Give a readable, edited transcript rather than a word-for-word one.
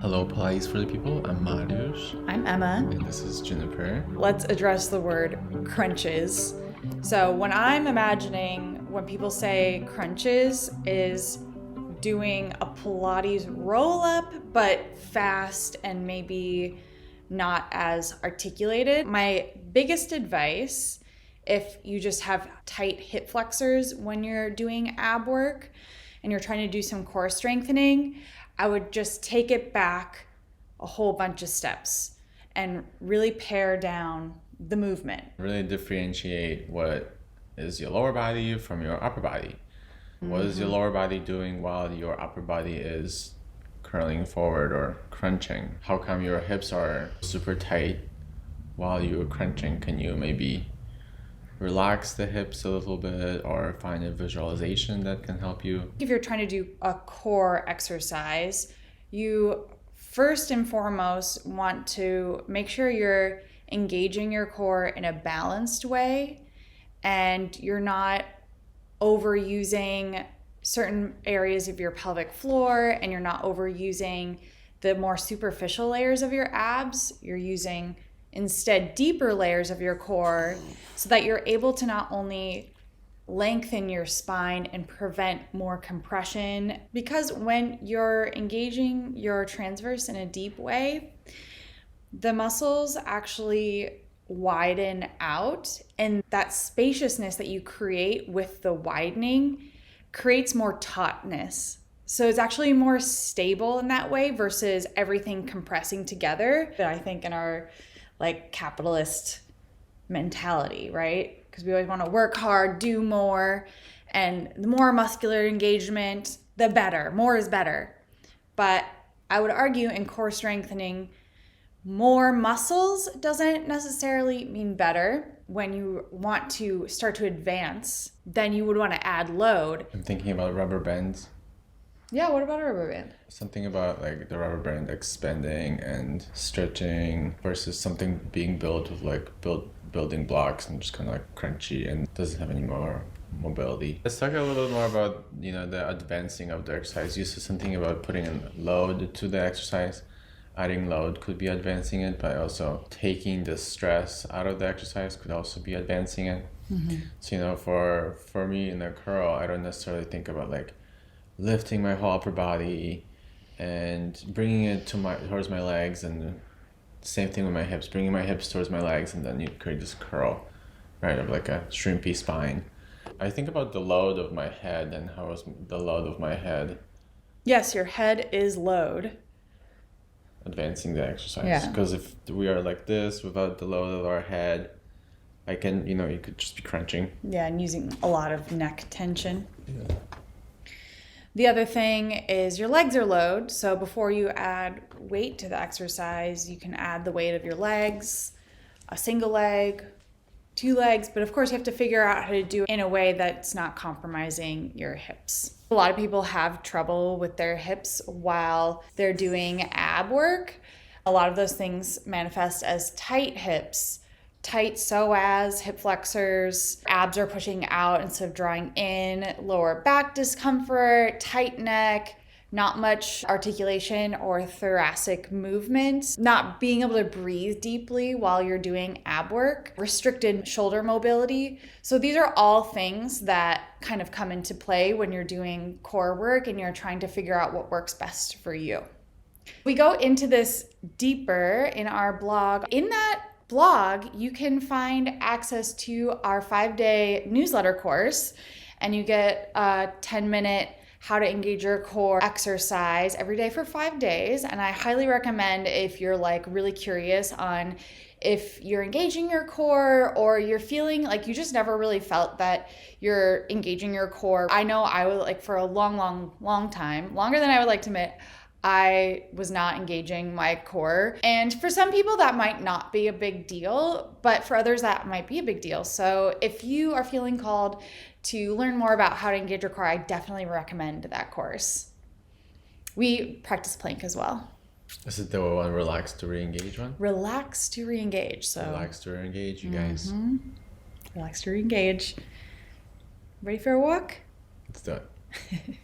Hello, Pilates for the people. I'm Mariusz. I'm Emma. And this is Juniper. Let's address the word crunches. So, when I'm imagining when people say crunches is doing a Pilates roll up, but fast and maybe not as articulated. My biggest advice, if you just have tight hip flexors when you're doing ab work and you're trying to do some core strengthening, I would just take it back a whole bunch of steps and really pare down the movement. Really differentiate what is your lower body from your upper body. What is your lower body doing while your upper body is curling forward or crunching? How come your hips are super tight while you're crunching? Can you maybe relax the hips a little bit or find a visualization that can help you? If you're trying to do a core exercise, you first and foremost want to make sure you're engaging your core in a balanced way and you're not overusing certain areas of your pelvic floor and you're not overusing the more superficial layers of your abs. You're using instead deeper layers of your core so that you're able to not only lengthen your spine and prevent more compression, because when you're engaging your transverse in a deep way, the muscles actually widen out, and that spaciousness that you create with the widening creates more tautness. So it's actually more stable in that way versus everything compressing together. But I think in our capitalist mentality, right? Because we always want to work hard, do more, and the more muscular engagement, the better. More is better. But I would argue in core strengthening, more muscles doesn't necessarily mean better. When you want to start to advance, then you would want to add load. I'm thinking about rubber bands. Yeah, what about a rubber band? Something about like the rubber band expanding and stretching versus something being built with building blocks and just kind of like crunchy and doesn't have any more mobility. Let's talk a little bit more about the advancing of the exercise. You said something about putting a load to the exercise. Adding load could be advancing it, but also taking the stress out of the exercise could also be advancing it. Mm-hmm. So for me in a curl, I don't necessarily think about like lifting my whole upper body and bringing it towards my legs, and same thing with my hips, bringing my hips towards my legs, and then you create this curl, right, of like a shrimpy spine. I think about the load of my head and how is the load of my head. Yes, your head is load. Advancing the exercise, because if we are like this without the load of our head, I can, you could just be crunching. Yeah, and using a lot of neck tension. Yeah. The other thing is your legs are load. So before you add weight to the exercise, you can add the weight of your legs, a single leg, 2 legs, but of course you have to figure out how to do it in a way that's not compromising your hips. A lot of people have trouble with their hips while they're doing ab work. A lot of those things manifest as tight hips, tight psoas, hip flexors, abs are pushing out instead of drawing in, lower back discomfort, tight neck, not much articulation or thoracic movement, not being able to breathe deeply while you're doing ab work, restricted shoulder mobility. So these are all things that kind of come into play when you're doing core work and you're trying to figure out what works best for you. We go into this deeper in our blog. In that blog, you can find access to our 5-day newsletter course, and you get a 10-minute how to engage your core exercise every day for 5 days. And I highly recommend, if you're really curious on if you're engaging your core or you're feeling like you just never really felt that you're engaging your core. I know I was for a long time, longer than I would like to admit, I was not engaging my core. And for some people that might not be a big deal, but for others that might be a big deal. So if you are feeling called to learn more about how to engage your core, I definitely recommend that course. We practice plank as well. Is it the one relax to re-engage one? Relax to re-engage. So relax to re-engage, you guys. Relax to re-engage. Ready for a walk? Let's do it.